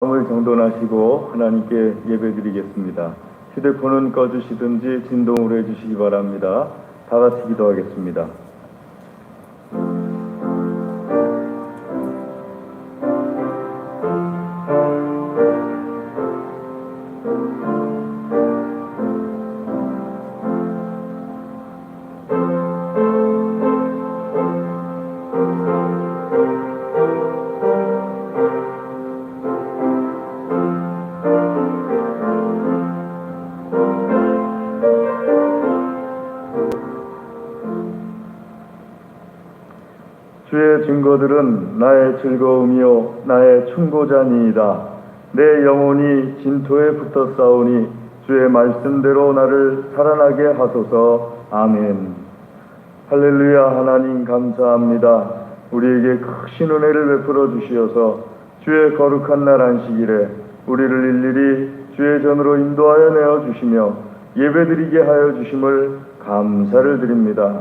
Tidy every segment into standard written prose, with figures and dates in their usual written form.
마음을 정돈하시고 하나님께 예배드리겠습니다. 휴대폰은 꺼주시든지 진동으로 해주시기 바랍니다. 다 같이 기도하겠습니다. 주의 증거들은 나의 즐거움이요 나의 충고자니이다. 내 영혼이 진토에 붙어 싸우니 주의 말씀대로 나를 살아나게 하소서. 아멘. 할렐루야. 하나님 감사합니다. 우리에게 크신 은혜를 베풀어 주시어서 주의 거룩한 날 안식일에 우리를 일일이 주의 전으로 인도하여 내어 주시며 예배드리게 하여 주심을 감사를 드립니다.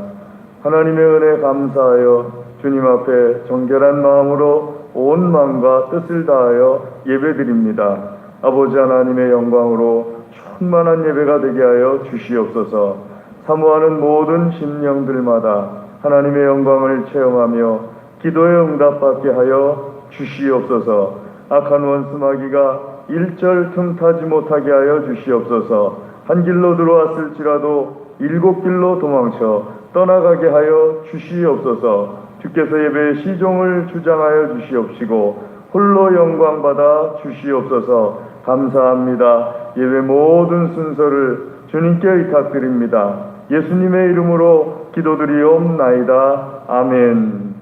하나님의 은혜 감사하여 주님 앞에 정결한 마음으로 온 마음과 뜻을 다하여 예배드립니다. 아버지 하나님의 영광으로 충만한 예배가 되게 하여 주시옵소서. 사모하는 모든 심령들마다 하나님의 영광을 체험하며 기도에 응답받게 하여 주시옵소서. 악한 원수 마귀가 일절 틈타지 못하게 하여 주시옵소서. 한 길로 들어왔을지라도 일곱 길로 도망쳐 떠나가게 하여 주시옵소서. 주께서 예배의 시종을 주장하여 주시옵시고 홀로 영광받아 주시옵소서. 감사합니다. 예배 모든 순서를 주님께 의탁드립니다. 예수님의 이름으로 기도드리옵나이다. 아멘.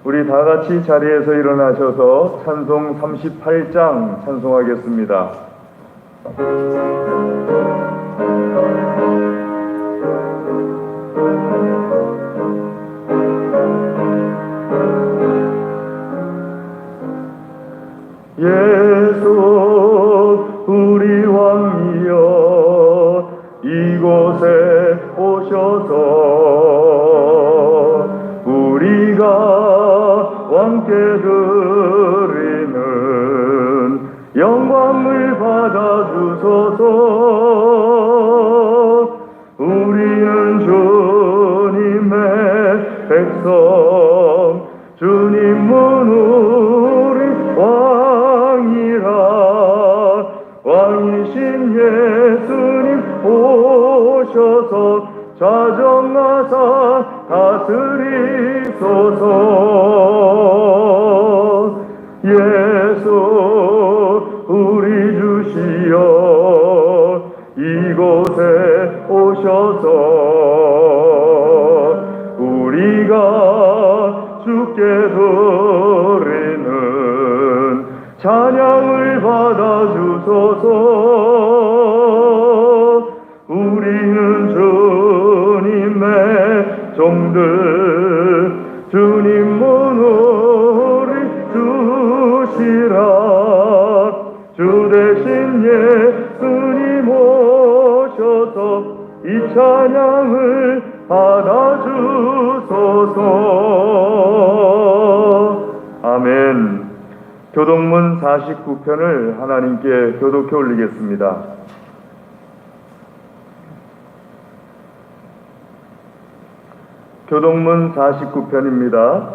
우리 다 같이 자리에서 일어나셔서 찬송 38장 찬송하겠습니다. 예수 우리 왕이여 이곳에 오셔서 우리가 왕께 드리는 영광을 받아주소서. 우리는 주님의 백성 주님은 우리 왕이신 예수님 오셔서 자정하사 다스리소서. 예수 우리 주시여 이곳에 오셔서 우리가 주께 드리는 찬양을 받아주소서. 우리는 주님의 종들 주님은 우리 주시라. 주 대신 예수님 오셔서 이 찬양을 받아주소서. 아멘. 교독문 49편을 하나님께 교독해 올리겠습니다. 교독문 49편입니다.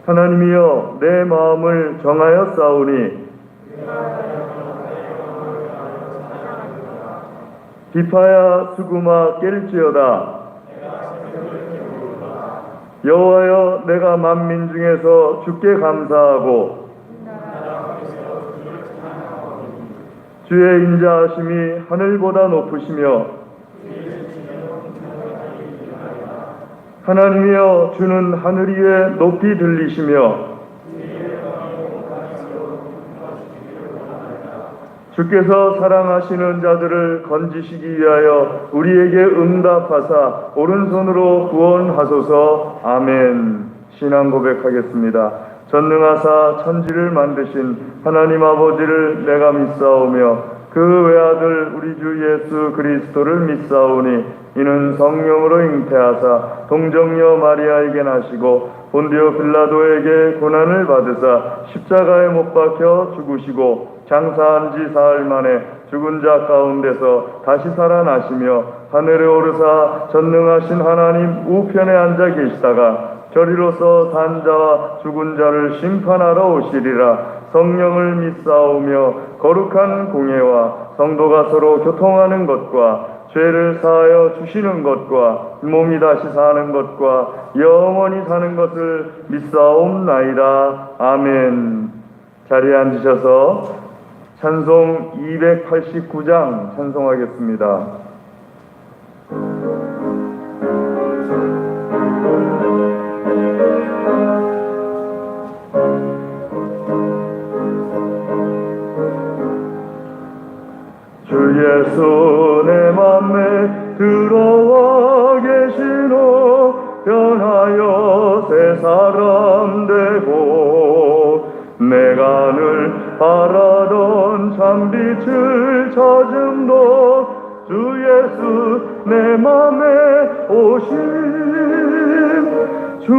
하나님이여 내 마음을 정하여 싸우니 비파야 수구마 깰지어다. 여호와여 내가 만민 중에서 주께 감사하고 주의 인자하심이 하늘보다 높으시며 하나님이여 주는 하늘 위에 높이 들리시며 주께서 사랑하시는 자들을 건지시기 위하여 우리에게 응답하사 오른손으로 구원하소서. 아멘. 신앙 고백하겠습니다. 전능하사 천지를 만드신 하나님 아버지를 내가 믿사오며 그 외아들 우리 주 예수 그리스도를 믿사오니 이는 성령으로 잉태하사 동정녀 마리아에게 나시고 본디오 빌라도에게 고난을 받으사 십자가에 못 박혀 죽으시고 장사한 지 사흘 만에 죽은 자 가운데서 다시 살아나시며 하늘에 오르사 전능하신 하나님 우편에 앉아 계시다가 저리로서 산 자와 죽은 자를 심판하러 오시리라. 성령을 믿사오며 거룩한 공예와 성도가 서로 교통하는 것과 죄를 사하여 주시는 것과 몸이 다시 사는 것과 영원히 사는 것을 믿사옵나이다. 아멘. 자리에 앉으셔서 찬송 289장 찬송하겠습니다. 주 예수 내 맘에 들어와 계시노 변하여 새 사람 되고 내가 늘 바라던 참빛을 찾음도 주 예수 내 맘에 오심 주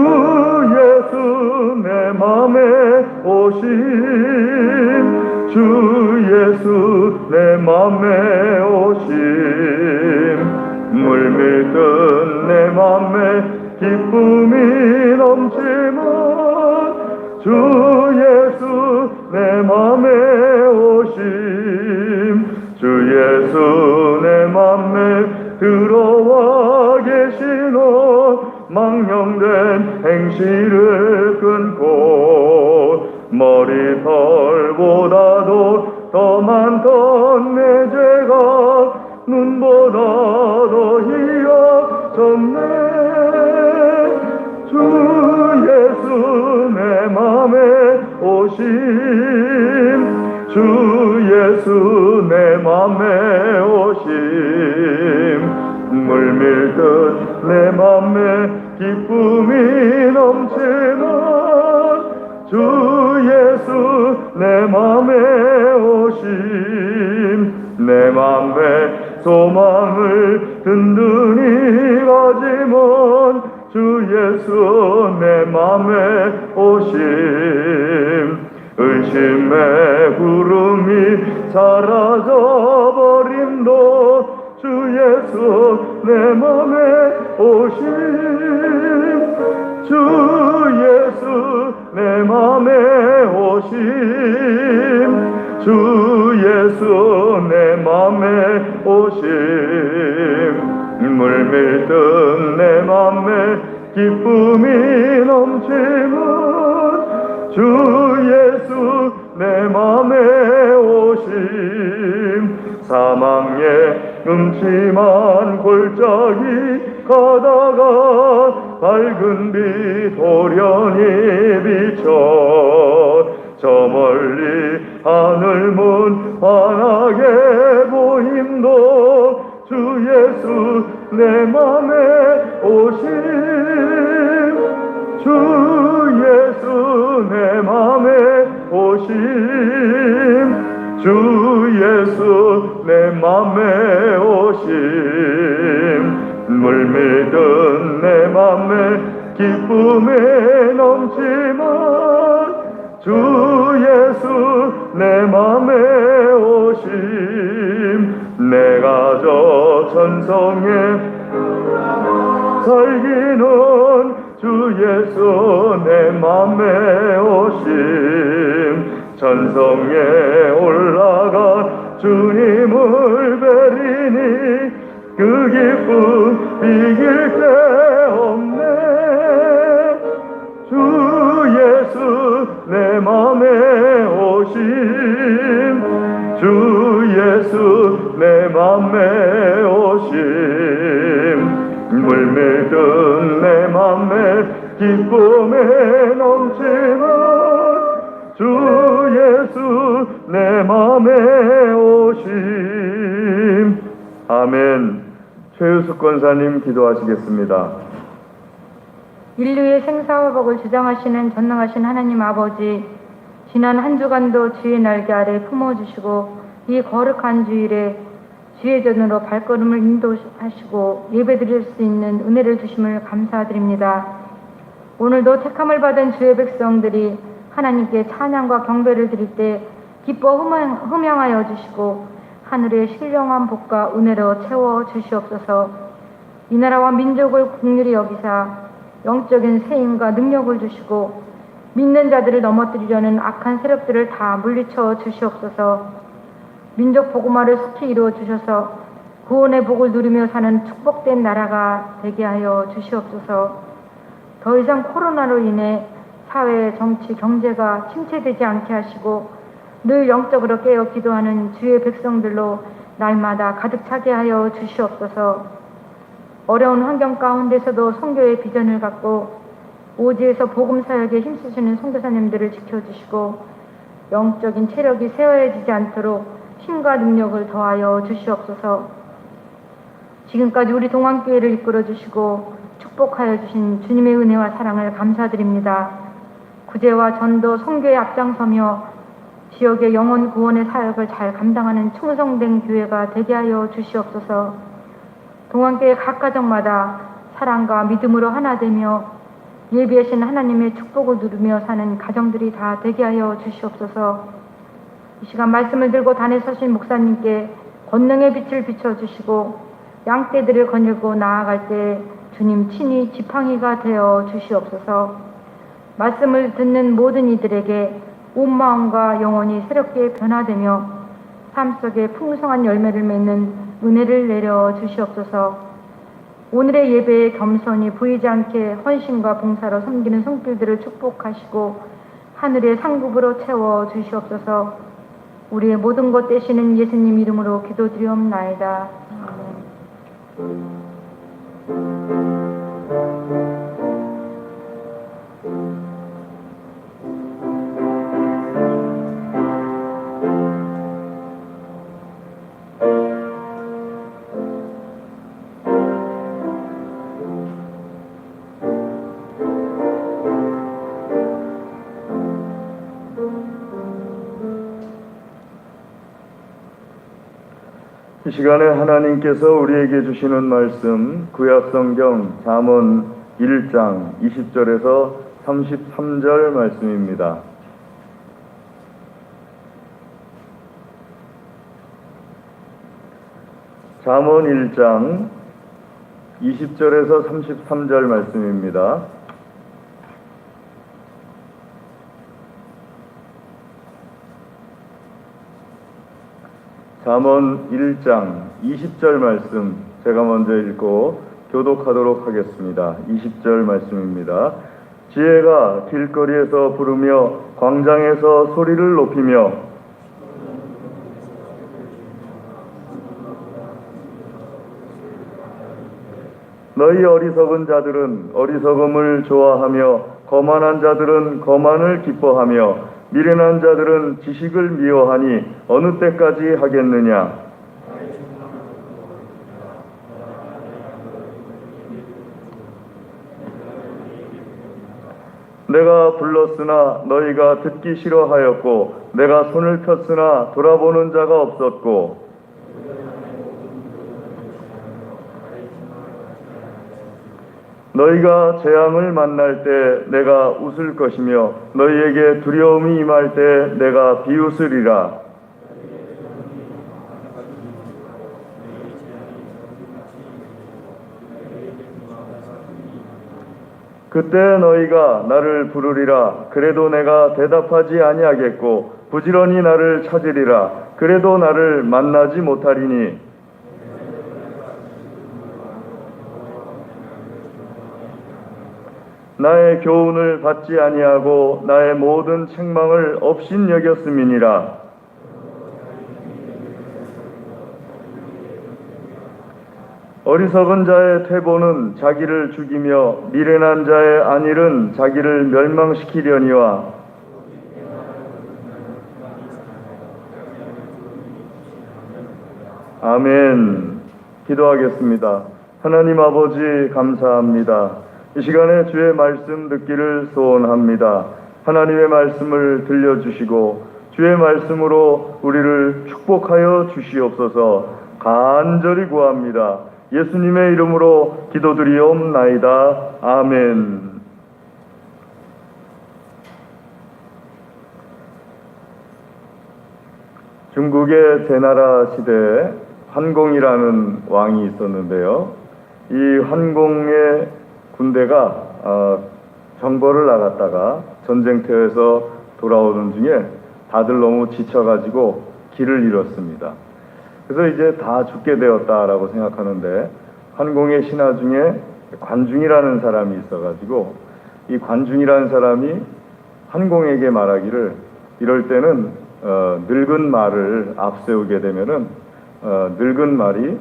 예수 내 맘에 오심 주 예수 내 맘에 오심 물밀듯 내 맘에 기쁨이 넘치면 주 예수 내 맘에 오심 주 예수 내 맘에 들어와 계시노 망령된 행실을 끊고 머리털보다도 더 많던 내 죄가 눈보다 더 희어졌네 주 예수 내 맘에 오심 주 예수 내 맘에 오심 물밀듯 내 맘에 기쁨이 넘치는 주 예수 내 맘에 오심 내 맘에 소망을 든든히 가지면 주 예수 내 맘에 오심 의심의 구름이 사라져버림도 주 예수 내 맘에 오심 주 예수 내 맘에 오심 주 예수 내 맘에 오심 물밀듯 내 맘에 기쁨이 넘치면 주 예수 내 맘에 오심 사망의 음침한 골짜기 가다가 밝은 빛 돌연히 비춰 저 멀리 하늘문 환하게 보임도 주 예수 내 맘에 오심 주 예수 내 맘에 오심 주 예수 내 맘에 오심 물밀듯 내 맘에 기쁨에 넘치면 주 예수 내 맘에 오심 내가 저 천성에 살기는 주 예수 내 맘에 오심 천성에 올라가 주님을 뵈리니 그 기쁨 이길 데 없네 주 예수 내 맘에 오심 주 예수 내 맘에 오심 물밀듯 내 맘에 기쁨에 넘치는 주 예수 내 맘에 오심 아멘. 최유숙 권사님 기도하시겠습니다. 인류의 생사와 복을 주장하시는 전능하신 하나님 아버지, 지난 한 주간도 주의 날개 아래 품어주시고 이 거룩한 주일에 주의 전으로 발걸음을 인도하시고 예배드릴 수 있는 은혜를 주심을 감사드립니다. 오늘도 택함을 받은 주의 백성들이 하나님께 찬양과 경배를 드릴 때 기뻐 흠양하여 주시고 하늘의 신령한 복과 은혜로 채워 주시옵소서. 이 나라와 민족을 긍휼히 여기사 영적인 세임과 능력을 주시고 믿는 자들을 넘어뜨리려는 악한 세력들을 다 물리쳐 주시옵소서. 민족 복음화를 속히 이루어 주셔서 구원의 복을 누리며 사는 축복된 나라가 되게 하여 주시옵소서. 더 이상 코로나로 인해 사회, 정치, 경제가 침체되지 않게 하시고 늘 영적으로 깨어 기도하는 주의 백성들로 날마다 가득 차게 하여 주시옵소서. 어려운 환경 가운데서도 선교의 비전을 갖고 오지에서 복음 사역에 힘쓰시는 선교사님들을 지켜주시고 영적인 체력이 쇠해지지 않도록 힘과 능력을 더하여 주시옵소서. 지금까지 우리 동안교회를 이끌어 주시고 축복하여 주신 주님의 은혜와 사랑을 감사드립니다. 구제와 전도, 선교에 앞장서며 지역의 영혼 구원의 사역을 잘 감당하는 충성된 교회가 되게 하여 주시옵소서. 동안교회 각 가정마다 사랑과 믿음으로 하나 되며 예비하신 하나님의 축복을 누리며 사는 가정들이 다 되게 하여 주시옵소서. 이 시간 말씀을 들고 단에 서신 목사님께 권능의 빛을 비춰주시고 양떼들을 거닐고 나아갈 때 주님 친히 지팡이가 되어 주시옵소서. 말씀을 듣는 모든 이들에게 온 마음과 영혼이 새롭게 변화되며 삶 속에 풍성한 열매를 맺는 은혜를 내려 주시옵소서. 오늘의 예배에 겸손히 보이지 않게 헌신과 봉사로 섬기는 손길들을 축복하시고 하늘의 상급으로 채워 주시옵소서. 우리의 모든 것 되시는 예수님 이름으로 기도드리옵나이다. 아멘. 이 시간에 하나님께서 우리에게 주시는 말씀 구약성경 잠언 1장 20절에서 33절 말씀입니다. 잠언 1장 20절에서 33절 말씀입니다. 잠언 1장 20절 말씀 제가 먼저 읽고 교독하도록 하겠습니다. 20절 말씀입니다. 지혜가 길거리에서 부르며 광장에서 소리를 높이며 너희 어리석은 자들은 어리석음을 좋아하며 거만한 자들은 거만을 기뻐하며 미련한 자들은 지식을 미워하니 어느 때까지 하겠느냐. 내가 불렀으나 너희가 듣기 싫어하였고 내가 손을 폈으나 돌아보는 자가 없었고 너희가 재앙을 만날 때 내가 웃을 것이며 너희에게 두려움이 임할 때 내가 비웃으리라. 그때 너희가 나를 부르리라. 그래도 내가 대답하지 아니하겠고 부지런히 나를 찾으리라. 그래도 나를 만나지 못하리니 나의 교훈을 받지 아니하고 나의 모든 책망을 업신여겼음이니라. 어리석은 자의 퇴보는 자기를 죽이며 미련한 자의 안일은 자기를 멸망시키려니와 아멘. 기도하겠습니다. 하나님 아버지 감사합니다. 이 시간에 주의 말씀 듣기를 소원합니다. 하나님의 말씀을 들려주시고 주의 말씀으로 우리를 축복하여 주시옵소서 간절히 구합니다. 예수님의 이름으로 기도드리옵나이다. 아멘. 중국의 제나라 시대에 환공이라는 왕이 있었는데요. 이 환공의 군대가 정벌을 나갔다가 전쟁터에서 돌아오는 중에 다들 너무 지쳐가지고 길을 잃었습니다. 그래서 이제 다 죽게 되었다라고 생각하는데 환공의 신하 중에 관중이라는 사람이 있어가지고 이 관중이라는 사람이 환공에게 말하기를 이럴 때는 늙은 말을 앞세우게 되면은 늙은 말이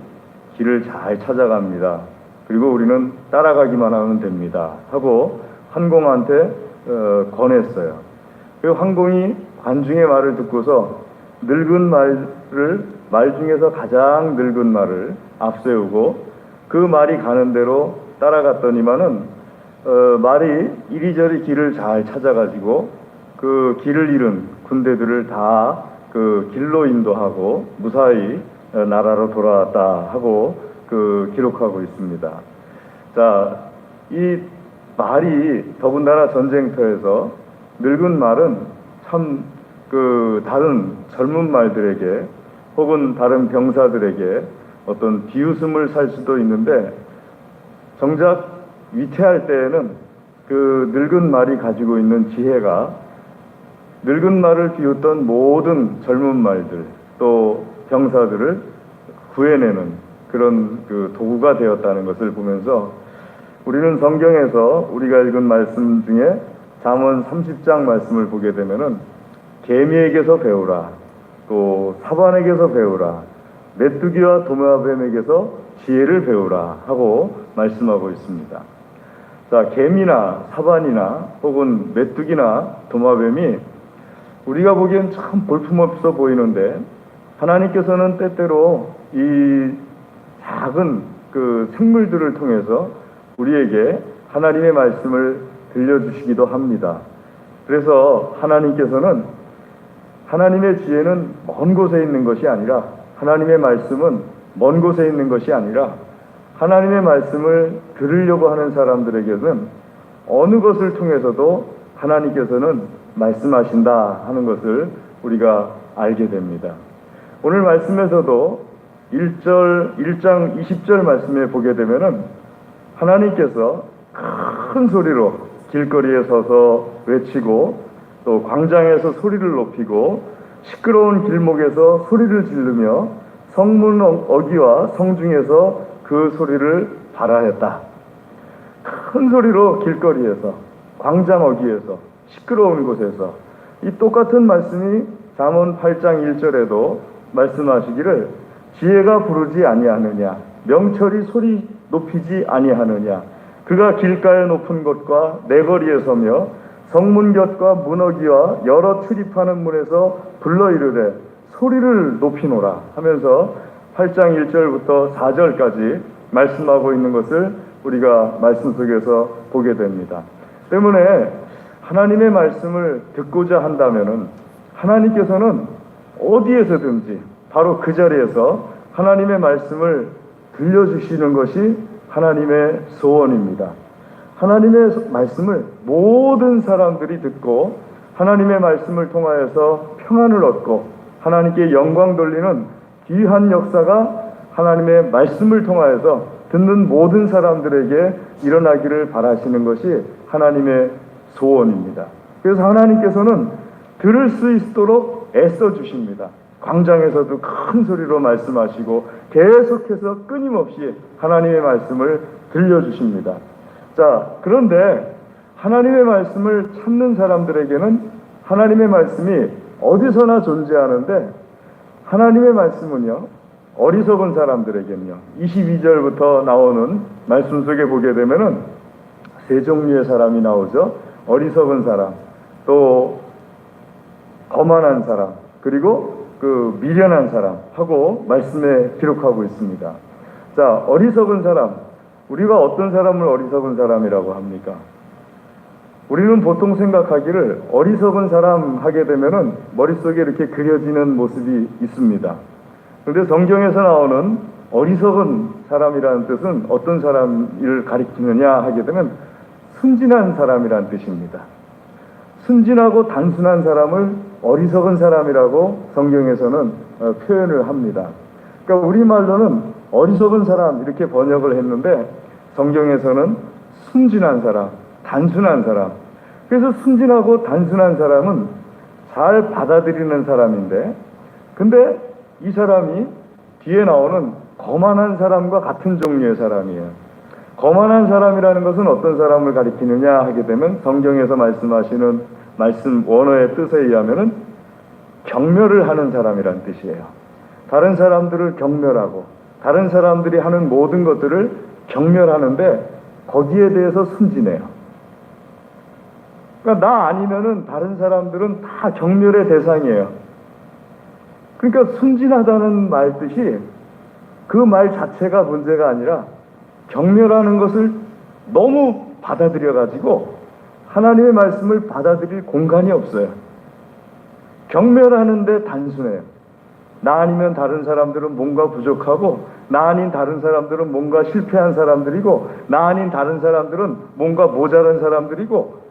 길을 잘 찾아갑니다. 그리고 우리는 따라가기만 하면 됩니다. 하고 환공한테 권했어요. 그리고 환공이 관중의 말을 듣고서 늙은 말 중에서 가장 늙은 말을 앞세우고 그 말이 가는 대로 따라갔더니만은 말이 이리저리 길을 잘 찾아가지고 그 길을 잃은 군대들을 다 그 길로 인도하고 무사히 나라로 돌아왔다 하고 기록하고 있습니다. 자, 이 말이 더군다나 전쟁터에서 늙은 말은 참 다른 젊은 말들에게 혹은 다른 병사들에게 어떤 비웃음을 살 수도 있는데 정작 위태할 때에는 그 늙은 말이 가지고 있는 지혜가 늙은 말을 비웃던 모든 젊은 말들 또 병사들을 구해내는 그런 도구가 되었다는 것을 보면서 우리는 성경에서 우리가 읽은 말씀 중에 잠언 30장 말씀을 보게 되면은 개미에게서 배우라, 또 사반에게서 배우라, 메뚜기와 도마뱀에게서 지혜를 배우라 하고 말씀하고 있습니다. 자, 개미나 사반이나 혹은 메뚜기나 도마뱀이 우리가 보기엔 참 볼품없어 보이는데 하나님께서는 때때로 이 작은 생물들을 통해서 우리에게 하나님의 말씀을 들려주시기도 합니다. 그래서 하나님께서는 하나님의 지혜는 먼 곳에 있는 것이 아니라 하나님의 말씀은 먼 곳에 있는 것이 아니라 하나님의 말씀을 들으려고 하는 사람들에게는 어느 것을 통해서도 하나님께서는 말씀하신다 하는 것을 우리가 알게 됩니다. 오늘 말씀에서도 1장 20절 말씀에 보게 되면은 하나님께서 큰 소리로 길거리에 서서 외치고 또 광장에서 소리를 높이고 시끄러운 길목에서 소리를 지르며 성문 어귀와 성중에서 그 소리를 발하였다. 큰 소리로 길거리에서 광장 어귀에서 시끄러운 곳에서 이 똑같은 말씀이 잠언 8장 1절에도 말씀하시기를 지혜가 부르지 아니하느냐 명철이 소리 높이지 아니하느냐 그가 길가의 높은 곳과 내거리에 서며 성문 곁과 문어기와 여러 출입하는 문에서 불러 이르되 소리를 높이노라 하면서 8장 1절부터 4절까지 말씀하고 있는 것을 우리가 말씀 속에서 보게 됩니다. 때문에 하나님의 말씀을 듣고자 한다면은 하나님께서는 어디에서든지 바로 그 자리에서 하나님의 말씀을 들려주시는 것이 하나님의 소원입니다. 하나님의 말씀을 모든 사람들이 듣고 하나님의 말씀을 통하여서 평안을 얻고 하나님께 영광 돌리는 귀한 역사가 하나님의 말씀을 통하여서 듣는 모든 사람들에게 일어나기를 바라시는 것이 하나님의 소원입니다. 그래서 하나님께서는 들을 수 있도록 애써 주십니다. 광장에서도 큰 소리로 말씀하시고 계속해서 끊임없이 하나님의 말씀을 들려주십니다. 자, 그런데 하나님의 말씀을 찾는 사람들에게는 하나님의 말씀이 어디서나 존재하는데 하나님의 말씀은요 어리석은 사람들에게는요 22절부터 나오는 말씀 속에 보게 되면은 세 종류의 사람이 나오죠. 어리석은 사람, 또 거만한 사람, 그리고 미련한 사람 하고 말씀에 기록하고 있습니다. 자, 어리석은 사람, 우리가 어떤 사람을 어리석은 사람이라고 합니까? 우리는 보통 생각하기를 어리석은 사람 하게 되면은 머릿속에 이렇게 그려지는 모습이 있습니다. 그런데 성경에서 나오는 어리석은 사람이라는 뜻은 어떤 사람을 가리키느냐 하게 되면 순진한 사람이라는 뜻입니다. 순진하고 단순한 사람을 어리석은 사람이라고 성경에서는 표현을 합니다. 그러니까 우리말로는 어리석은 사람 이렇게 번역을 했는데 성경에서는 순진한 사람, 단순한 사람. 그래서 순진하고 단순한 사람은 잘 받아들이는 사람인데, 근데 이 사람이 뒤에 나오는 거만한 사람과 같은 종류의 사람이에요. 거만한 사람이라는 것은 어떤 사람을 가리키느냐 하게 되면 성경에서 말씀하시는 말씀 원어의 뜻에 의하면은 경멸을 하는 사람이란 뜻이에요. 다른 사람들을 경멸하고 다른 사람들이 하는 모든 것들을 경멸하는데 거기에 대해서 순진해요. 그러니까 나 아니면은 다른 사람들은 다 경멸의 대상이에요. 그러니까 순진하다는 말 뜻이 그 말 자체가 문제가 아니라 경멸하는 것을 너무 받아들여 가지고 하나님의 말씀을 받아들일 공간이 없어요. 경멸하는데 단순해요. 나 아니면 다른 사람들은 뭔가 부족하고, 나 아닌 다른 사람들은 뭔가 실패한 사람들이고, 나 아닌 다른 사람들은 뭔가 모자란 사람들이고,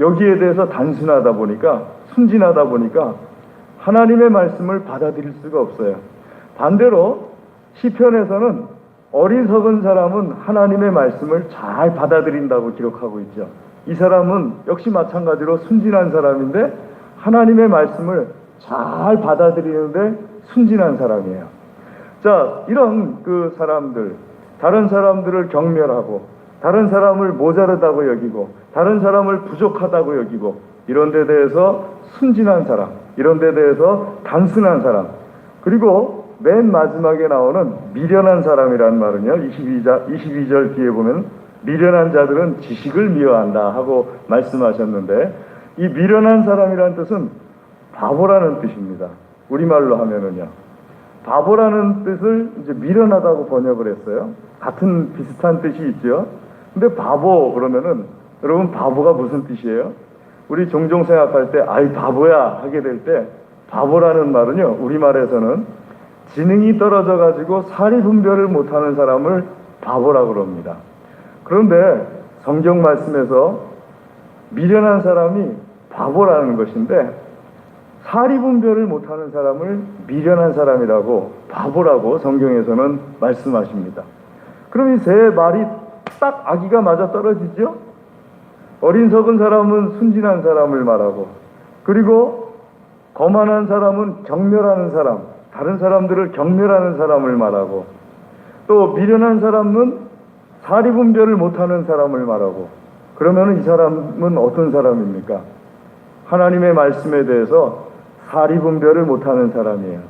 여기에 대해서 단순하다 보니까, 순진하다 보니까 하나님의 말씀을 받아들일 수가 없어요. 반대로 시편에서는 어리석은 사람은 하나님의 말씀을 잘 받아들인다고 기록하고 있죠. 이 사람은 역시 마찬가지로 순진한 사람인데 하나님의 말씀을 잘 받아들이는데 순진한 사람이에요. 자, 이런 그 사람들, 다른 사람들을 경멸하고 다른 사람을 모자르다고 여기고 다른 사람을 부족하다고 여기고 이런 데 대해서 순진한 사람, 이런 데 대해서 단순한 사람, 그리고 맨 마지막에 나오는 미련한 사람이라는 말은요, 22절 뒤에 보면 미련한 자들은 지식을 미워한다 하고 말씀하셨는데, 이 미련한 사람이라는 뜻은 바보라는 뜻입니다. 우리말로 하면은요, 바보라는 뜻을 이제 미련하다고 번역을 했어요. 같은 비슷한 뜻이 있죠. 근데 바보 그러면은 여러분, 바보가 무슨 뜻이에요? 우리 종종 생각할 때 아이 바보야 하게 될 때 바보라는 말은요, 우리말에서는 지능이 떨어져 가지고 사리 분별을 못하는 사람을 바보라고 그럽니다. 그런데 성경 말씀에서 미련한 사람이 바보라는 것인데 사리 분별을 못하는 사람을 미련한 사람이라고, 바보라고 성경에서는 말씀하십니다. 그럼 이 세 말이 딱 아기가 맞아 떨어지죠? 어리석은 사람은 순진한 사람을 말하고, 그리고 거만한 사람은 경멸하는 사람, 다른 사람들을 경멸하는 사람을 말하고, 또 미련한 사람은 사리 분별을 못하는 사람을 말하고, 그러면 이 사람은 어떤 사람입니까? 하나님의 말씀에 대해서 사리 분별을 못하는 사람이에요.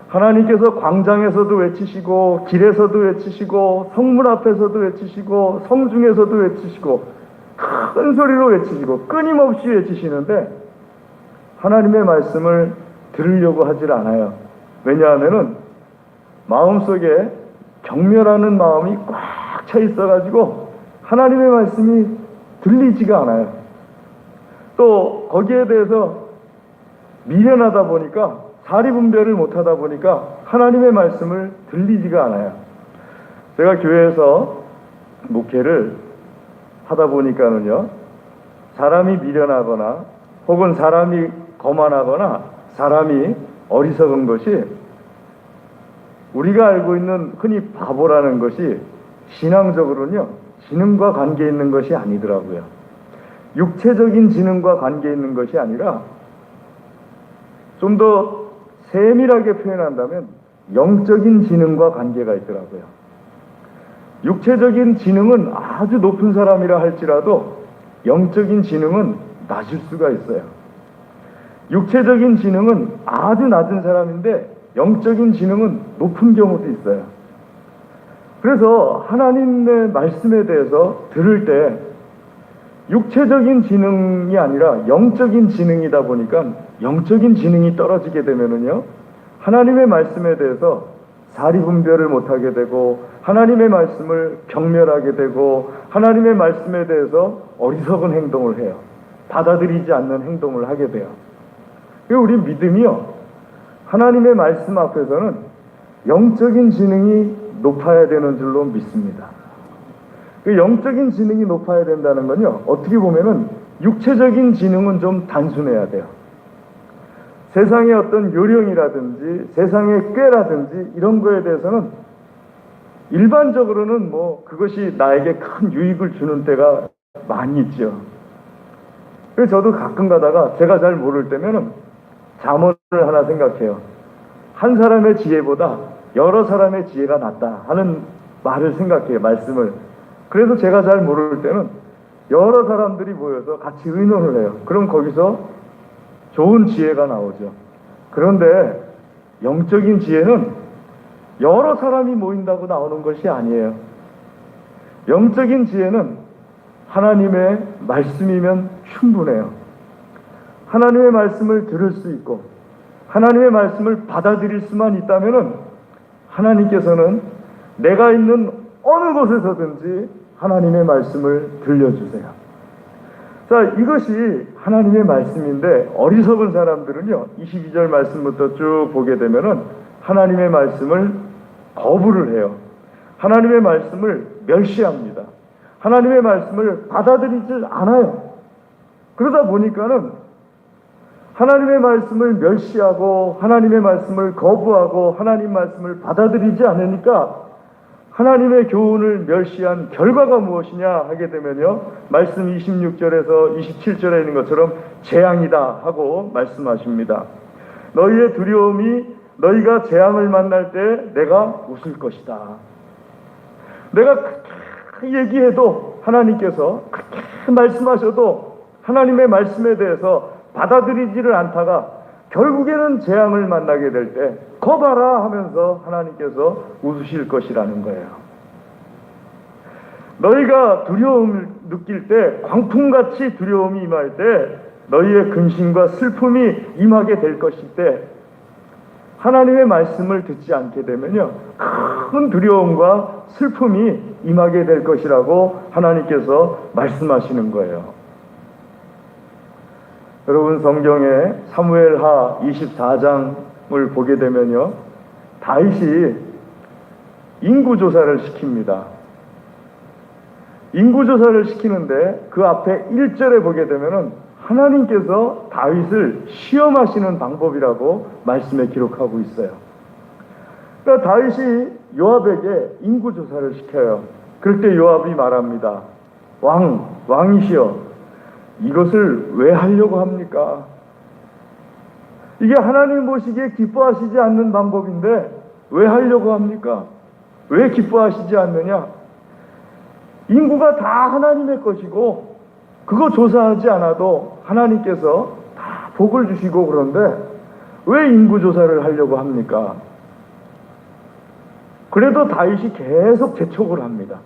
하나님께서 광장에서도 외치시고, 길에서도 외치시고, 성문 앞에서도 외치시고, 성중에서도 외치시고, 큰 소리로 외치시고, 끊임없이 외치시는데 하나님의 말씀을 들으려고 하질 않아요. 왜냐하면은 마음속에 경멸하는 마음이 꽉 차 있어가지고 하나님의 말씀이 들리지가 않아요. 또 거기에 대해서 미련하다 보니까, 사리 분별을 못하다 보니까 하나님의 말씀을 들리지가 않아요. 제가 교회에서 목회를 하다 보니까는요, 사람이 미련하거나 혹은 사람이 거만하거나 사람이 어리석은 것이, 우리가 알고 있는 흔히 바보라는 것이 신앙적으로는요, 지능과 관계 있는 것이 아니더라고요. 육체적인 지능과 관계 있는 것이 아니라 좀 더 세밀하게 표현한다면 영적인 지능과 관계가 있더라고요. 육체적인 지능은 아주 높은 사람이라 할지라도 영적인 지능은 낮을 수가 있어요. 육체적인 지능은 아주 낮은 사람인데 영적인 지능은 높은 경우도 있어요. 그래서 하나님의 말씀에 대해서 들을 때 육체적인 지능이 아니라 영적인 지능이다 보니까 영적인 지능이 떨어지게 되면은요, 하나님의 말씀에 대해서 사리분별을 못하게 되고 하나님의 말씀을 경멸하게 되고 하나님의 말씀에 대해서 어리석은 행동을 해요. 받아들이지 않는 행동을 하게 돼요. 우리 믿음이요, 하나님의 말씀 앞에서는 영적인 지능이 높아야 되는 줄로 믿습니다. 그 영적인 지능이 높아야 된다는 건요, 어떻게 보면은 육체적인 지능은 좀 단순해야 돼요. 세상의 어떤 요령이라든지 세상의 꾀라든지 이런 거에 대해서는 일반적으로는 뭐 그것이 나에게 큰 유익을 주는 때가 많이 있죠. 그래서 저도 가끔 가다가 제가 잘 모를 때면은 잠언을 하나 생각해요. 한 사람의 지혜보다 여러 사람의 지혜가 낫다 하는 말을 생각해요, 말씀을. 그래서 제가 잘 모를 때는 여러 사람들이 모여서 같이 의논을 해요. 그럼 거기서 좋은 지혜가 나오죠. 그런데 영적인 지혜는 여러 사람이 모인다고 나오는 것이 아니에요. 영적인 지혜는 하나님의 말씀이면 충분해요. 하나님의 말씀을 들을 수 있고 하나님의 말씀을 받아들일 수만 있다면은 하나님께서는 내가 있는 어느 곳에서든지 하나님의 말씀을 들려주세요. 자, 이것이 하나님의 말씀인데 어리석은 사람들은요, 22절 말씀부터 쭉 보게 되면은 하나님의 말씀을 거부를 해요. 하나님의 말씀을 멸시합니다. 하나님의 말씀을 받아들이질 않아요. 그러다 보니까는 하나님의 말씀을 멸시하고 하나님의 말씀을 거부하고 하나님 말씀을 받아들이지 않으니까 하나님의 교훈을 멸시한 결과가 무엇이냐 하게 되면요, 말씀 26절에서 27절에 있는 것처럼 재앙이다 하고 말씀하십니다. 너희의 두려움이 너희가 재앙을 만날 때 내가 웃을 것이다. 내가 그렇게 얘기해도 하나님께서 그렇게 말씀하셔도 하나님의 말씀에 대해서 받아들이지를 않다가 결국에는 재앙을 만나게 될 때 거봐라 하면서 하나님께서 웃으실 것이라는 거예요. 너희가 두려움을 느낄 때, 광풍같이 두려움이 임할 때 너희의 근심과 슬픔이 임하게 될 것일 때 하나님의 말씀을 듣지 않게 되면요, 큰 두려움과 슬픔이 임하게 될 것이라고 하나님께서 말씀하시는 거예요. 여러분, 성경에 사무엘하 24장을 보게 되면요, 다윗이 인구조사를 시킵니다. 인구조사를 시키는데 그 앞에 1절에 보게 되면은 하나님께서 다윗을 시험하시는 방법이라고 말씀에 기록하고 있어요. 그러니까 다윗이 요압에게 인구조사를 시켜요. 그럴 때 요압이 말합니다. 왕이시여, 이것을 왜 하려고 합니까? 이게 하나님 보시기에 기뻐하시지 않는 방법인데 왜 하려고 합니까? 왜 기뻐하시지 않느냐? 인구가 다 하나님의 것이고 그거 조사하지 않아도 하나님께서 다 복을 주시고 그런데 왜 인구조사를 하려고 합니까? 그래도 다윗이 계속 재촉을 합니다.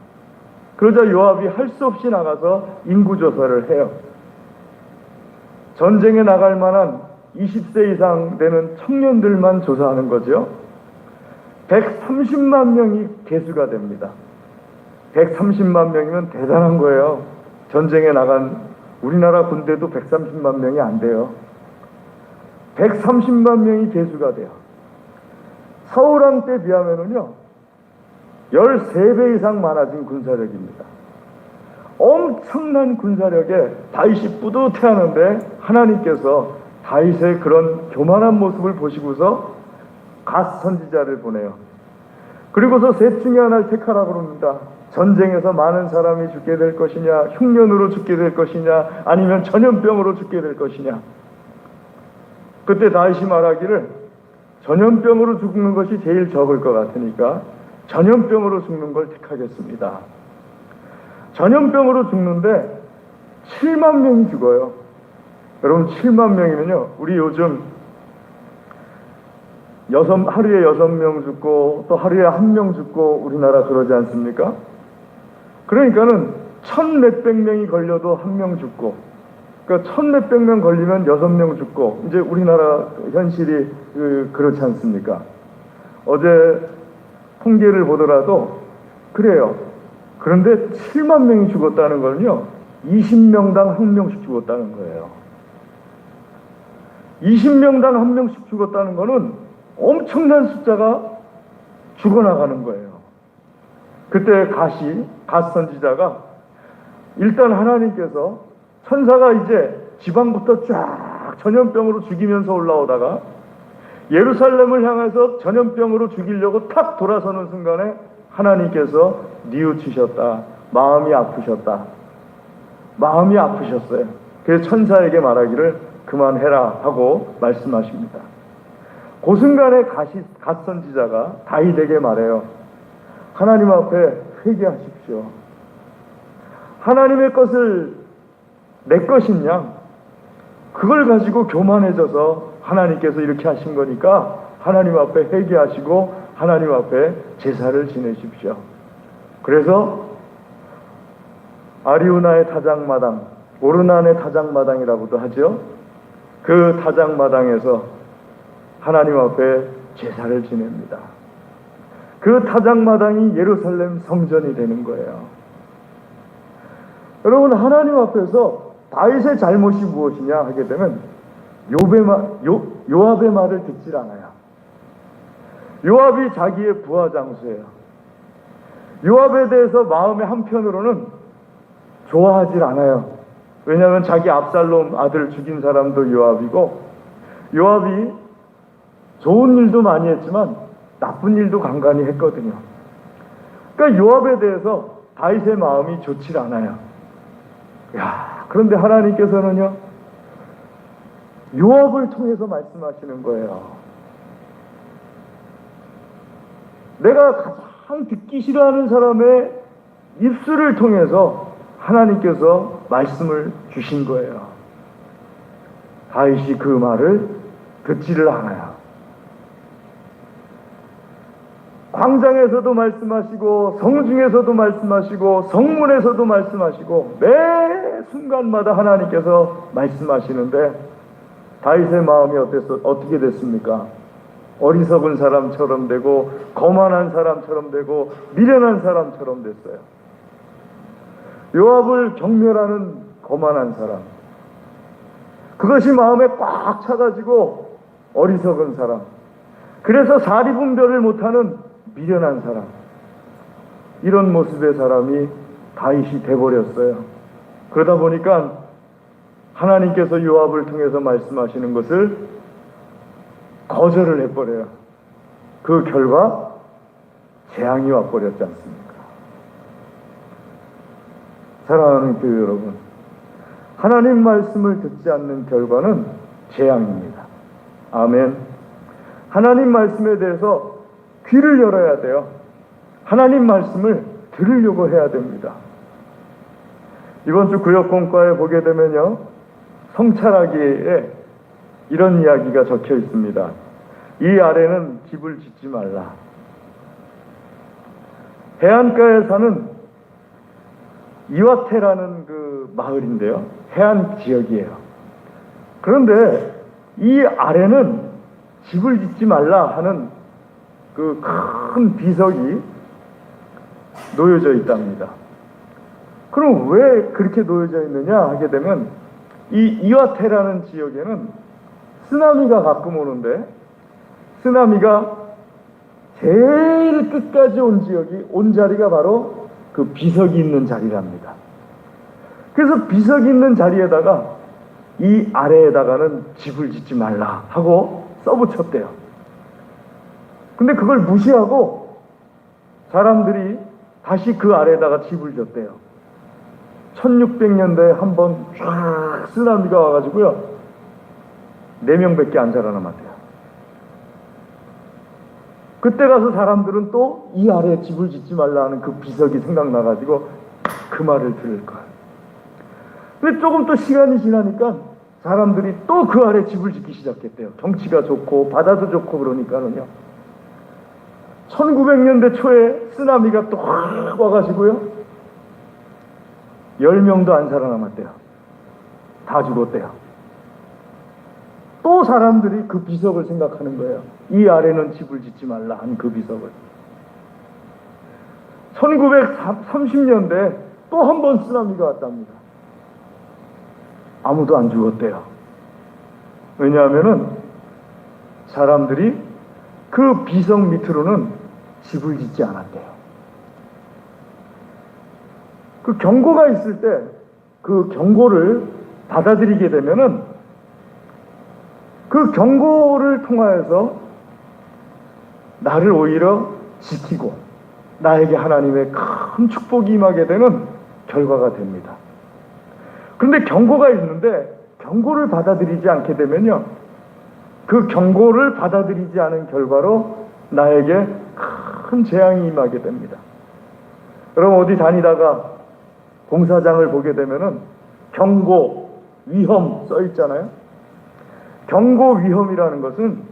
그러자 요압이 할 수 없이 나가서 인구조사를 해요. 전쟁에 나갈 만한 20세 이상 되는 청년들만 조사하는 거죠. 130만 명이 개수가 됩니다. 130만 명이면 대단한 거예요. 전쟁에 나간 우리나라 군대도 130만 명이 안 돼요. 130만 명이 개수가 돼요. 서울왕 때 비하면은요, 13배 이상 많아진 군사력입니다. 엄청난 군사력에 다윗이 뿌듯해하는데 하나님께서 다윗의 그런 교만한 모습을 보시고서 갓 선지자를 보내요. 그리고서 셋 중에 하나를 택하라고 그럽니다. 전쟁에서 많은 사람이 죽게 될 것이냐, 흉년으로 죽게 될 것이냐, 아니면 전염병으로 죽게 될 것이냐. 그때 다윗이 말하기를 전염병으로 죽는 것이 제일 적을 것 같으니까 전염병으로 죽는 걸 택하겠습니다. 전염병으로 죽는데 7만 명이 죽어요. 여러분, 7만 명이면요, 우리 요즘 하루에 6명 죽고 또 하루에 1명 죽고 우리나라 그러지 않습니까? 그러니까는 1,000몇백 명이 걸려도 1명 죽고, 그러니까 1,000몇백 명 걸리면 6명 죽고, 이제 우리나라 현실이 그렇지 않습니까? 어제 통계를 보더라도 그래요. 그런데 7만 명이 죽었다는 건요, 20명당 1명씩 죽었다는 거예요. 20명당 1명씩 죽었다는 거는 엄청난 숫자가 죽어나가는 거예요. 그때 갓 선지자가 일단 하나님께서 천사가 이제 지방부터 쫙 전염병으로 죽이면서 올라오다가 예루살렘을 향해서 전염병으로 죽이려고 탁 돌아서는 순간에 하나님께서 뉘우치셨다. 마음이 아프셨다. 마음이 아프셨어요. 그래서 천사에게 말하기를 그만해라 하고 말씀하십니다. 그 순간에 갓 선지자가 다윗에게 말해요. 하나님 앞에 회개하십시오. 하나님의 것을 내 것이냐? 그걸 가지고 교만해져서 하나님께서 이렇게 하신 거니까 하나님 앞에 회개하시고 하나님 앞에 제사를 지내십시오. 그래서 아리우나의 타작마당, 오르난의 타작마당이라고도 하죠. 그 타작마당에서 하나님 앞에 제사를 지냅니다. 그 타작마당이 예루살렘 성전이 되는 거예요. 여러분, 하나님 앞에서 다윗의 잘못이 무엇이냐 하게 되면 요압의 말을 듣질 않아요. 요압이 자기의 부하 장수예요. 요압에 대해서 마음의 한편으로는 좋아하질 않아요. 왜냐하면 자기 압살롬 아들 죽인 사람도 요압이고, 요압이 좋은 일도 많이 했지만 나쁜 일도 간간히 했거든요. 그러니까 요압에 대해서 다윗의 마음이 좋질 않아요. 그런데 하나님께서는요, 요압을 통해서 말씀하시는 거예요. 내가 가장 듣기 싫어하는 사람의 입술을 통해서 하나님께서 말씀을 주신 거예요. 다윗이 그 말을 듣지를 않아요. 광장에서도 말씀하시고 성중에서도 말씀하시고 성문에서도 말씀하시고 매 순간마다 하나님께서 말씀하시는데 다윗의 마음이 어떻게 됐습니까? 어리석은 사람처럼 되고 거만한 사람처럼 되고 미련한 사람처럼 됐어요. 요압을 경멸하는 거만한 사람, 그것이 마음에 꽉 차가지고 어리석은 사람, 그래서 사리분별을 못하는 미련한 사람, 이런 모습의 사람이 다윗이 돼버렸어요. 그러다 보니까 하나님께서 요압을 통해서 말씀하시는 것을 거절을 해버려요. 그 결과 재앙이 와버렸지 않습니까? 사랑하는 교회 여러분, 하나님 말씀을 듣지 않는 결과는 재앙입니다. 아멘. 하나님 말씀에 대해서 귀를 열어야 돼요. 하나님 말씀을 들으려고 해야 됩니다. 이번 주 구역공과에 보게 되면요, 성찰하기에 이런 이야기가 적혀 있습니다. 이 아래는 집을 짓지 말라. 해안가에 사는 이와테라는 그 마을인데요, 해안 지역이에요. 그런데 이 아래는 집을 짓지 말라 하는 그 큰 비석이 놓여져 있답니다. 그럼 왜 그렇게 놓여져 있느냐 하게 되면, 이 이와테라는 지역에는 쓰나미가 가끔 오는데, 쓰나미가 제일 끝까지 온 자리가 바로 그 비석이 있는 자리랍니다. 그래서 비석이 있는 자리에다가 이 아래에다가는 집을 짓지 말라 하고 써붙였대요. 근데 그걸 무시하고 사람들이 다시 그 아래에다가 집을 졌대요. 1600년대에 한 번 쫙 쓰나미가 와가지고요, 4명밖에 안 살아남았대요. 그때 가서 사람들은 또 이 아래에 집을 짓지 말라 하는 그 비석이 생각나가지고 그 말을 들을 거예요. 근데 조금 또 시간이 지나니까 사람들이 또 그 아래 집을 짓기 시작했대요. 경치가 좋고 바다도 좋고 그러니까는요. 1900년대 초에 쓰나미가 또 확 와가지고요, 10명도 안 살아남았대요. 다 죽었대요. 또 사람들이 그 비석을 생각하는 거예요. 이 아래는 집을 짓지 말라 한 그 비석을. 1930년대 또 한 번 쓰나미가 왔답니다. 아무도 안 죽었대요. 왜냐하면은 사람들이 그 비석 밑으로는 집을 짓지 않았대요. 그 경고가 있을 때 그 경고를 받아들이게 되면은 그 경고를 통하여서 나를 오히려 지키고 나에게 하나님의 큰 축복이 임하게 되는 결과가 됩니다. 그런데 경고가 있는데 경고를 받아들이지 않게 되면요, 그 경고를 받아들이지 않은 결과로 나에게 큰 재앙이 임하게 됩니다. 여러분 어디 다니다가 공사장을 보게 되면은 경고, 위험 써 있잖아요. 경고, 위험이라는 것은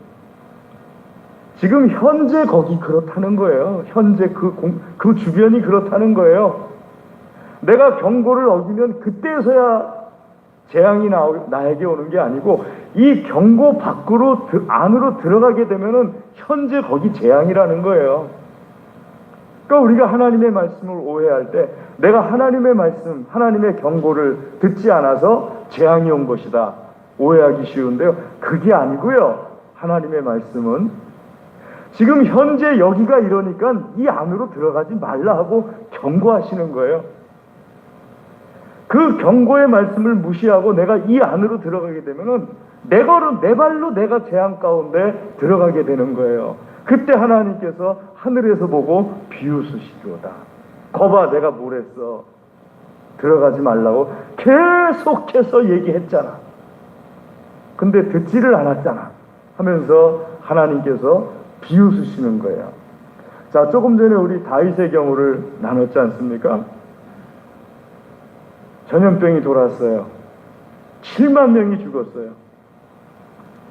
지금 현재 거기 그렇다는 거예요. 현재 그 주변이 그렇다는 거예요. 내가 경고를 어기면 그때서야 재앙이 나에게 오는 게 아니고 이 경고 밖으로 안으로 들어가게 되면은 현재 거기 재앙이라는 거예요. 그러니까 우리가 하나님의 말씀을 오해할 때 내가 하나님의 말씀, 하나님의 경고를 듣지 않아서 재앙이 온 것이다 오해하기 쉬운데요. 그게 아니고요. 하나님의 말씀은 지금 현재 여기가 이러니까 이 안으로 들어가지 말라 하고 경고하시는 거예요. 그 경고의 말씀을 무시하고 내가 이 안으로 들어가게 되면은 내 발로 내가 재앙 가운데 들어가게 되는 거예요. 그때 하나님께서 하늘에서 보고 비웃으시리로다. 거봐, 내가 뭘 했어? 들어가지 말라고 계속해서 얘기했잖아. 근데 듣지를 않았잖아 하면서 하나님께서 비웃으시는 거예요. 자, 조금 전에 우리 다윗의 경우를 나눴지 않습니까? 전염병이 돌았어요. 7만 명이 죽었어요.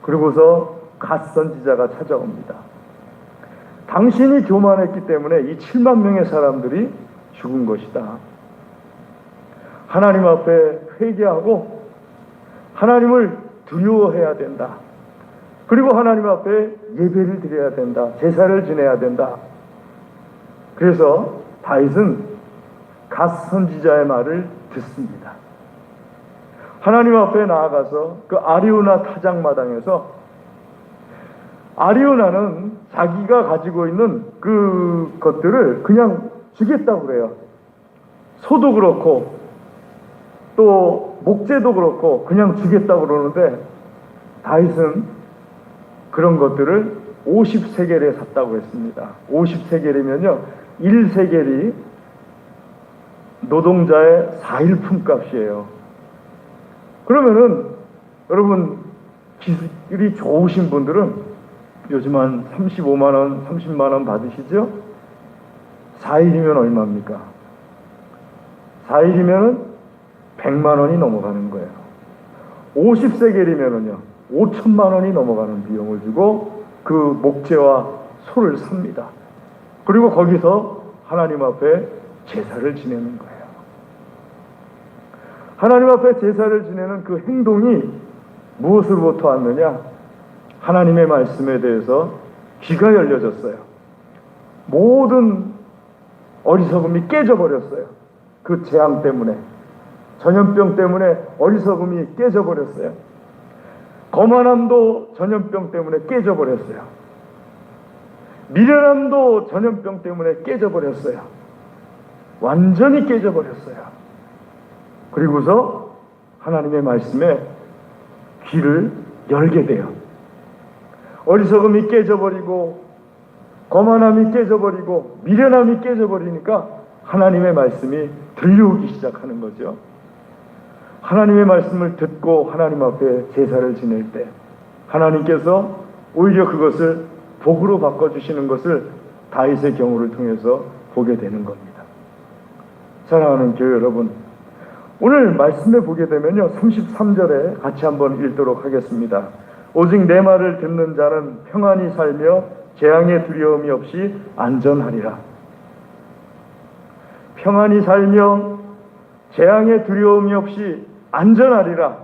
그리고서 갓 선지자가 찾아옵니다. 당신이 교만했기 때문에 이 7만 명의 사람들이 죽은 것이다. 하나님 앞에 회개하고 하나님을 두려워해야 된다. 그리고 하나님 앞에 예배를 드려야 된다. 제사를 지내야 된다. 그래서 다윗은 갓 선지자의 말을 듣습니다. 하나님 앞에 나아가서 그 아리우나 타작마당에서 아리우나는 자기가 가지고 있는 그 것들을 그냥 주겠다고 그래요. 소도 그렇고 또 목재도 그렇고 그냥 주겠다고 그러는데 다윗은 그런 것들을 50세겔에 샀다고 했습니다. 50세겔이면요 1세겔이 노동자의 4일 품값이에요. 그러면은 여러분 기술이 좋으신 분들은 요즘 한 35만원, 30만원 받으시죠? 4일이면 얼마입니까? 4일이면은 100만원이 넘어가는 거예요. 50세겔이면은요 5천만원이 넘어가는 비용을 주고 그 목재와 소를 삽니다. 그리고 거기서 하나님 앞에 제사를 지내는 거예요. 하나님 앞에 제사를 지내는 그 행동이 무엇으로부터 왔느냐? 하나님의 말씀에 대해서 귀가 열려졌어요. 모든 어리석음이 깨져버렸어요. 그 재앙 때문에, 전염병 때문에 어리석음이 깨져버렸어요. 거만함도 전염병 때문에 깨져버렸어요. 미련함도 전염병 때문에 깨져버렸어요. 완전히 깨져버렸어요. 그리고서 하나님의 말씀에 귀를 열게 돼요. 어리석음이 깨져버리고 거만함이 깨져버리고 미련함이 깨져버리니까 하나님의 말씀이 들려오기 시작하는 거죠. 하나님의 말씀을 듣고 하나님 앞에 제사를 지낼 때 하나님께서 오히려 그것을 복으로 바꿔주시는 것을 다윗의 경우를 통해서 보게 되는 겁니다. 사랑하는 교회 여러분, 오늘 말씀에 보게 되면요 33절에 같이 한번 읽도록 하겠습니다. 오직 내 말을 듣는 자는 평안히 살며 재앙의 두려움이 없이 안전하리라. 평안히 살며 재앙의 두려움이 없이 안전하리라.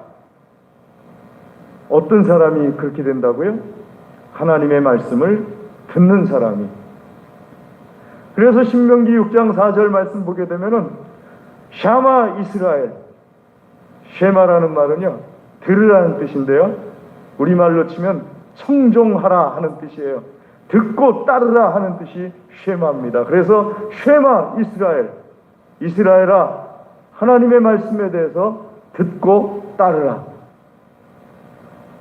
어떤 사람이 그렇게 된다고요? 하나님의 말씀을 듣는 사람이. 그래서 신명기 6장 4절 말씀 보게 되면은 샤마 이스라엘, 쉐마라는 말은요 들으라는 뜻인데요, 우리말로 치면 청종하라 하는 뜻이에요. 듣고 따르라 하는 뜻이 쉐마입니다. 그래서 쉐마 이스라엘, 이스라엘아 하나님의 말씀에 대해서 듣고 따르라.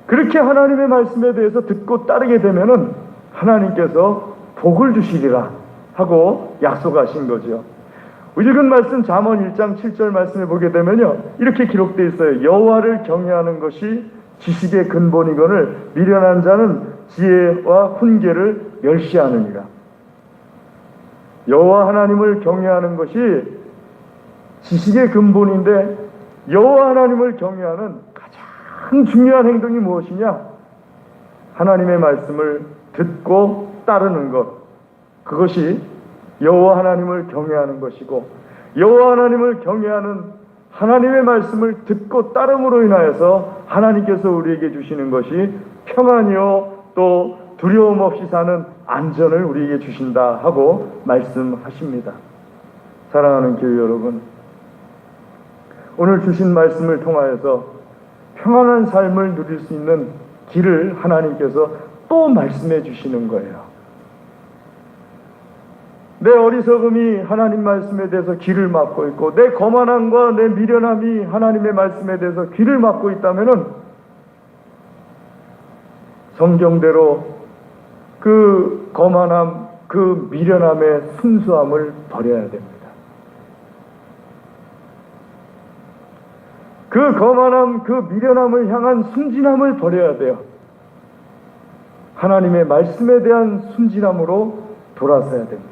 그렇게 하나님의 말씀에 대해서 듣고 따르게 되면은 하나님께서 복을 주시리라 하고 약속하신 거죠. 읽은 말씀 잠언 1장 7절 말씀에 보게 되면요 이렇게 기록되어 있어요. 여호와를 경외하는 것이 지식의 근본이거늘 미련한 자는 지혜와 훈계를 멸시하느니라. 여호와 하나님을 경외하는 것이 지식의 근본인데, 여호와 하나님을 경외하는 가장 중요한 행동이 무엇이냐? 하나님의 말씀을 듣고 따르는 것. 그것이 여호와 하나님을 경외하는 것이고, 여호와 하나님을 경외하는 하나님의 말씀을 듣고 따름으로 인하여서 하나님께서 우리에게 주시는 것이 평안이요 또 두려움 없이 사는 안전을 우리에게 주신다 하고 말씀하십니다. 사랑하는 교회 여러분, 오늘 주신 말씀을 통하여서 평안한 삶을 누릴 수 있는 길을 하나님께서 또 말씀해 주시는 거예요. 내 어리석음이 하나님 말씀에 대해서 귀를 막고 있고, 내 거만함과 내 미련함이 하나님의 말씀에 대해서 귀를 막고 있다면은 성경대로 그 거만함, 그 미련함의 순수함을 버려야 됩니다. 그 거만함, 그 미련함을 향한 순진함을 버려야 돼요. 하나님의 말씀에 대한 순진함으로 돌아서야 됩니다.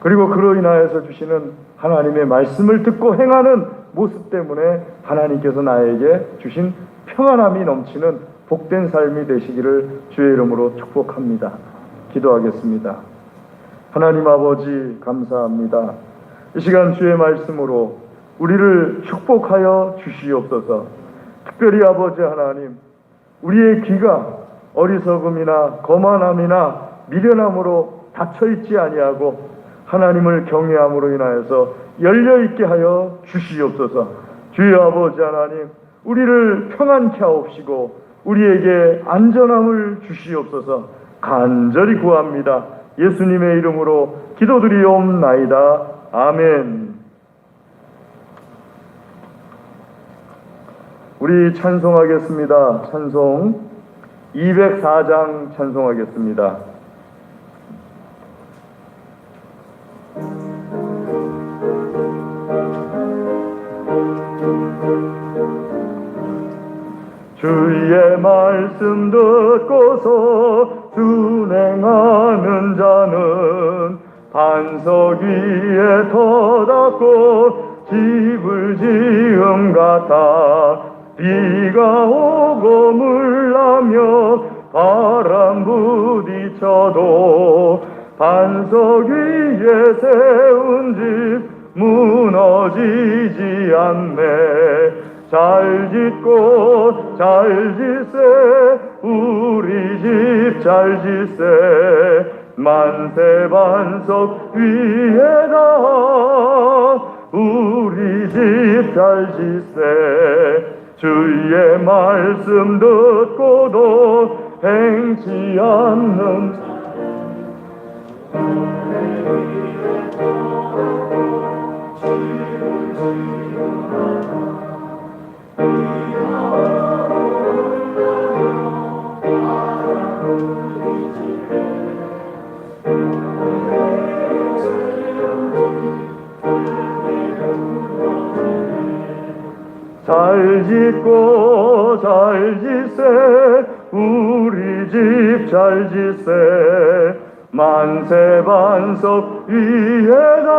그리고 그로 인하여서 주시는 하나님의 말씀을 듣고 행하는 모습 때문에 하나님께서 나에게 주신 평안함이 넘치는 복된 삶이 되시기를 주의 이름으로 축복합니다. 기도하겠습니다. 하나님 아버지 감사합니다. 이 시간 주의 말씀으로 우리를 축복하여 주시옵소서. 특별히 아버지 하나님, 우리의 귀가 어리석음이나 거만함이나 미련함으로 닫혀있지 아니하고 하나님을 경외함으로 인하여서 열려있게 하여 주시옵소서. 주여 아버지 하나님, 우리를 평안케 하옵시고 우리에게 안전함을 주시옵소서. 간절히 구합니다. 예수님의 이름으로 기도드리옵나이다. 아멘. 우리 찬송하겠습니다. 찬송 204장 찬송하겠습니다. 주의 말씀 듣고서 순행하는 자는 반석 위에 터닫고 집을 지음 같아 비가 오고 물나며 바람 부딪혀도 반석 위에 세운 집 무너지지 않네. 잘 짓고 잘 짓세 우리 집 잘 짓세 만세 반석 위에다 우리 집 잘 짓세. 주의 말씀 듣고도 행치 않는 잘 짓고 잘 짓세 우리 집 잘 짓세 만세 반석 위에다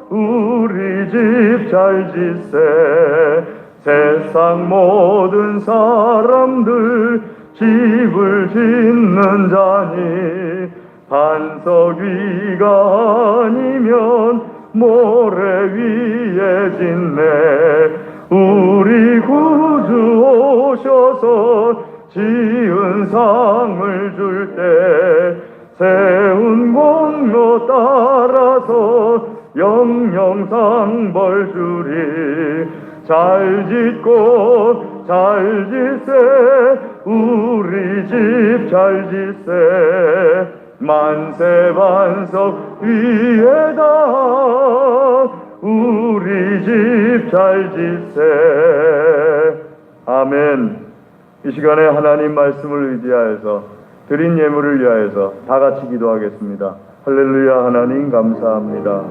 우리 집 잘 짓세. 세상 모든 사람들 집을 짓는 자니 반석 위가 아니면 모래 위에 짓네. 우리 구주 오셔서 지은 상을 줄 때 세운 뜻대로 따라서 영영상 벌 주리. 잘 짓고 잘 짓세 우리 집 잘 짓세 만세 반석 위에다 우리 집 잘 짓세. 아멘. 이 시간에 하나님 말씀을 의지하여서 드린 예물을 위하여서 다 같이 기도하겠습니다. 할렐루야. 하나님 감사합니다.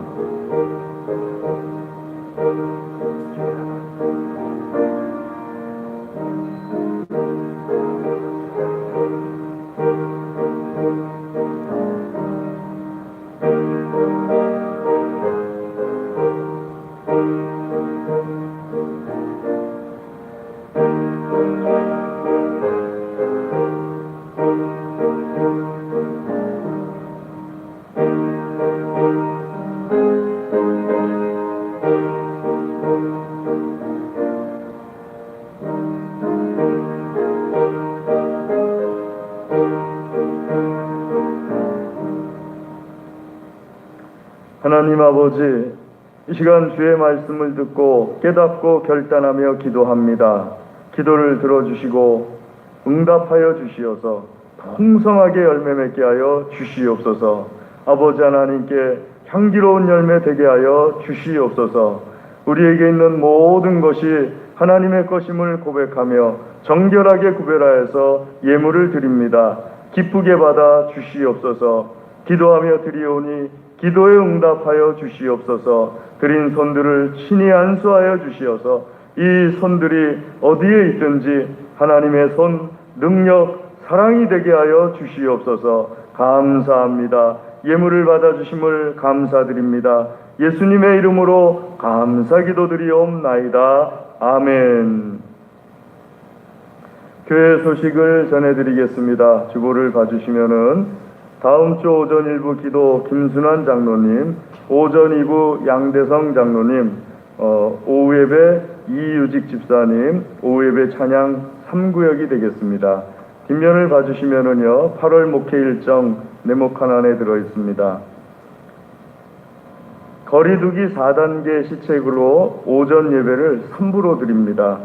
하나님 아버지, 이 시간 주의 말씀을 듣고 깨닫고 결단하며 기도합니다. 기도를 들어주시고 응답하여 주시어서 풍성하게 열매 맺게 하여 주시옵소서. 아버지 하나님께 향기로운 열매 되게 하여 주시옵소서. 우리에게 있는 모든 것이 하나님의 것임을 고백하며 정결하게 구별하여서 예물을 드립니다. 기쁘게 받아 주시옵소서. 기도하며 드리오니 기도에 응답하여 주시옵소서. 드린 손들을 친히 안수하여 주시어서 이 손들이 어디에 있든지 하나님의 손, 능력, 사랑이 되게 하여 주시옵소서. 감사합니다. 예물을 받아주심을 감사드립니다. 예수님의 이름으로 감사 기도드리옵나이다. 아멘. 교회 소식을 전해드리겠습니다. 주보를 봐주시면은 다음 주 오전 1부 기도 김순환 장로님, 오전 2부 양대성 장로님, 오후 예배 이유직 집사님, 오후 예배 찬양 3구역이 되겠습니다. 뒷면을 봐주시면은요, 8월 목회 일정 네모칸 안에 들어있습니다. 거리두기 4단계 시책으로 오전 예배를 3부로 드립니다.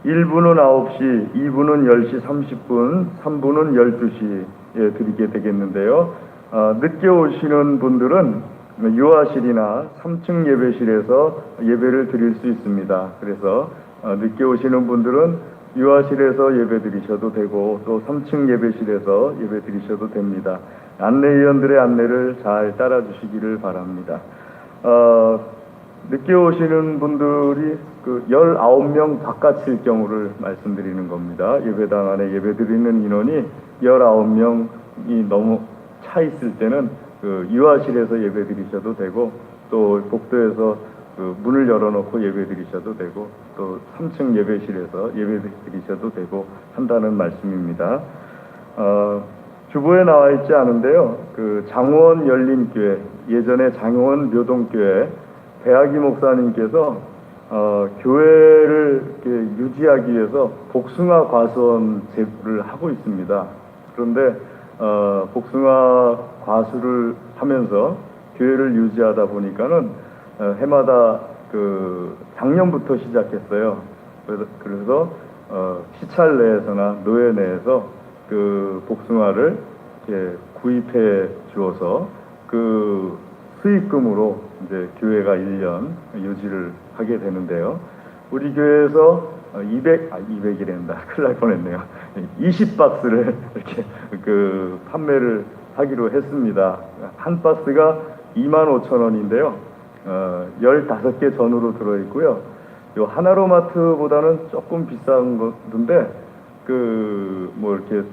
1부는 9시, 2부는 10시 30분, 3부는 12시에 드리게 되겠는데요. 늦게 오시는 분들은 유아실이나 3층 예배실에서 예배를 드릴 수 있습니다. 그래서 늦게 오시는 분들은 유아실에서 예배 드리셔도 되고 또 3층 예배실에서 예배 드리셔도 됩니다. 안내위원들의 안내를 잘 따라 주시기를 바랍니다. 늦게 오시는 분들이 19명 바깥일 경우를 말씀드리는 겁니다. 예배당 안에 예배 드리는 인원이 19명이 너무 차 있을 때는 유아실에서 예배 드리셔도 되고 또 복도에서 문을 열어놓고 예배 드리셔도 되고 또 3층 예배실에서 예배 드리셔도 되고 한다는 말씀입니다. 주보에 나와 있지 않은데요. 장원 열린교회, 예전에 장원 묘동교회 배학이 목사님께서 교회를 유지하기 위해서 복숭아 과수원 제부를 하고 있습니다. 그런데 복숭아 과수를 하면서 교회를 유지하다 보니까는 해마다 작년부터 시작했어요. 그래서 시찰 내에서나 노회 내에서 복숭아를 이렇게 구입해 주어서 수익금으로 이제 교회가 1년 유지를 하게 되는데요. 우리 교회에서 200이란다. 큰일 날 뻔했네요. 20박스를 이렇게 판매를 하기로 했습니다. 한 박스가 25,000원인데요. 15개 전후로 들어있고요. 요 하나로마트보다는 조금 비싼 건데, 이렇게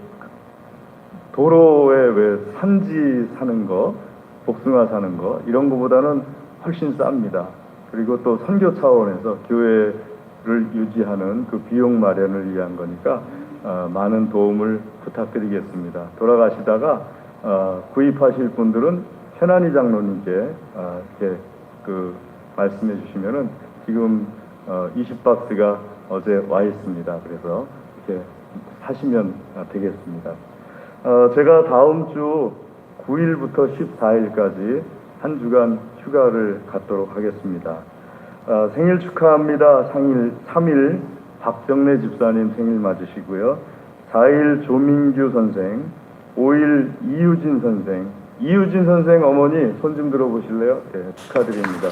도로에 왜 산지 사는 거, 복숭아 사는 거, 이런 거보다는 훨씬 쌉니다. 그리고 또 선교 차원에서 교회를 유지하는 비용 마련을 위한 거니까 많은 도움을 부탁드리겠습니다. 돌아가시다가 구입하실 분들은 현안희 장로님께 이렇게 말씀해 주시면은 지금 20박스가 어제 와 있습니다. 그래서 이렇게 사시면 되겠습니다. 제가 다음 주 9일부터 14일까지 한 주간 휴가를 갖도록 하겠습니다. 생일 축하합니다. 3일 박정래 집사님 생일 맞으시고요. 4일 조민규 선생, 5일 이유진 선생. 이유진 선생 어머니 손 좀 들어보실래요? 네, 축하드립니다.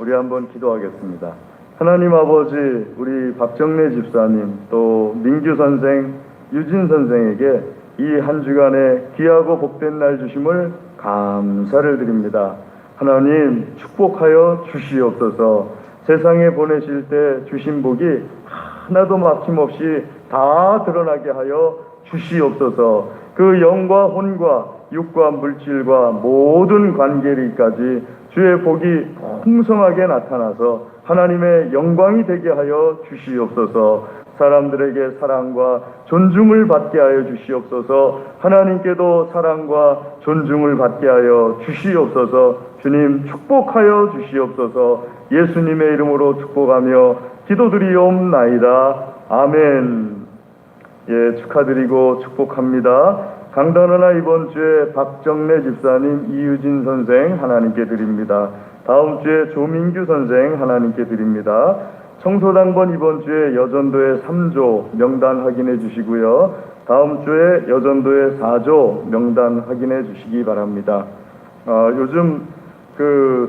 우리 한번 기도하겠습니다. 하나님 아버지, 우리 박정래 집사님, 또 민규 선생, 유진 선생에게 이 한 주간에 귀하고 복된 날 주심을 감사를 드립니다. 하나님 축복하여 주시옵소서. 세상에 보내실 때 주신 복이 하나도 막힘없이 다 드러나게 하여 주시옵소서. 그 영과 혼과 육과 물질과 모든 관계리까지 주의 복이 풍성하게 나타나서 하나님의 영광이 되게 하여 주시옵소서. 사람들에게 사랑과 존중을 받게 하여 주시옵소서. 하나님께도 사랑과 존중을 받게 하여 주시옵소서. 주님 축복하여 주시옵소서. 예수님의 이름으로 축복하며 기도드리옵나이다. 아멘. 예, 축하드리고 축복합니다. 강단원아 이번 주에 박정래 집사님, 이유진 선생 하나님께 드립니다. 다음 주에 조민규 선생 하나님께 드립니다. 청소당번 이번 주에 여전도의 3조 명단 확인해 주시고요. 다음 주에 여전도의 4조 명단 확인해 주시기 바랍니다. 요즘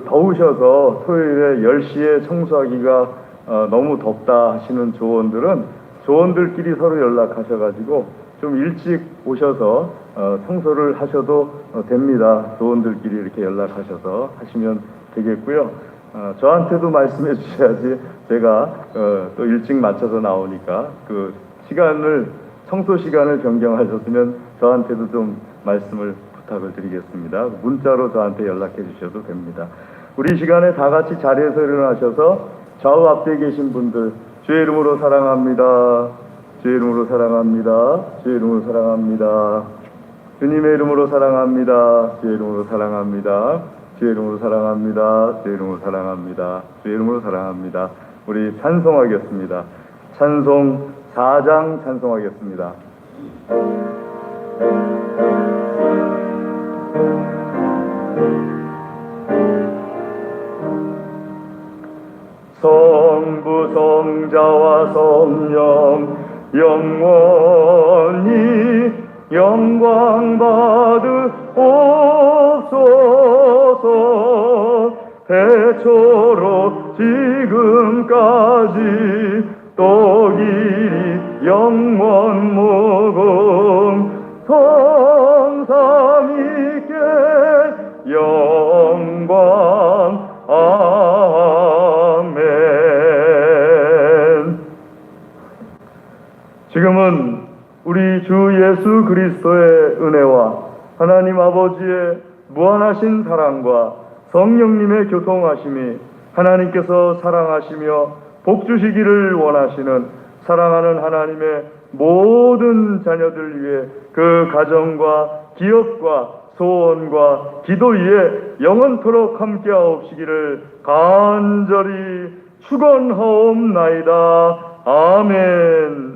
더우셔서 토요일에 10시에 청소하기가 너무 덥다 하시는 조원들끼리 서로 연락하셔가지고 좀 일찍 오셔서 청소를 하셔도 됩니다. 조원들끼리 이렇게 연락하셔서 하시면 되겠고요. 저한테도 말씀해 주셔야지 제가 또 일찍 맞춰서 나오니까 그 청소 시간을 변경하셨으면 저한테도 좀 말씀을 부탁을 드리겠습니다. 문자로 저한테 연락해 주셔도 됩니다. 우리 시간에 다 같이 자리에서 일어나셔서 좌우 앞에 계신 분들 주의 이름으로 사랑합니다. 주의 이름으로 사랑합니다. 주의 이름으로 사랑합니다. 주님의 이름으로 사랑합니다. 주의 이름으로 사랑합니다. 주의 이름으로 사랑합니다. 주의 이름으로 사랑합니다. 주의 이름으로 사랑합니다. 우리 찬송하겠습니다. 찬송 4장 찬송하겠습니다. 성부 성자와 성령 영원히 영광 받으옵소서. 대초로 지금까지 또 길이 영원 무궁 성삼위께 영광 아멘. 지금은 우리 주 예수 그리스도의 은혜와 하나님 아버지의 무한하신 사랑과 성령님의 교통하심이 하나님께서 사랑하시며 복주시기를 원하시는 사랑하는 하나님의 모든 자녀들 위해 그 가정과 기업과 소원과 기도 위에 영원토록 함께하옵시기를 간절히 축원하옵나이다. 아멘.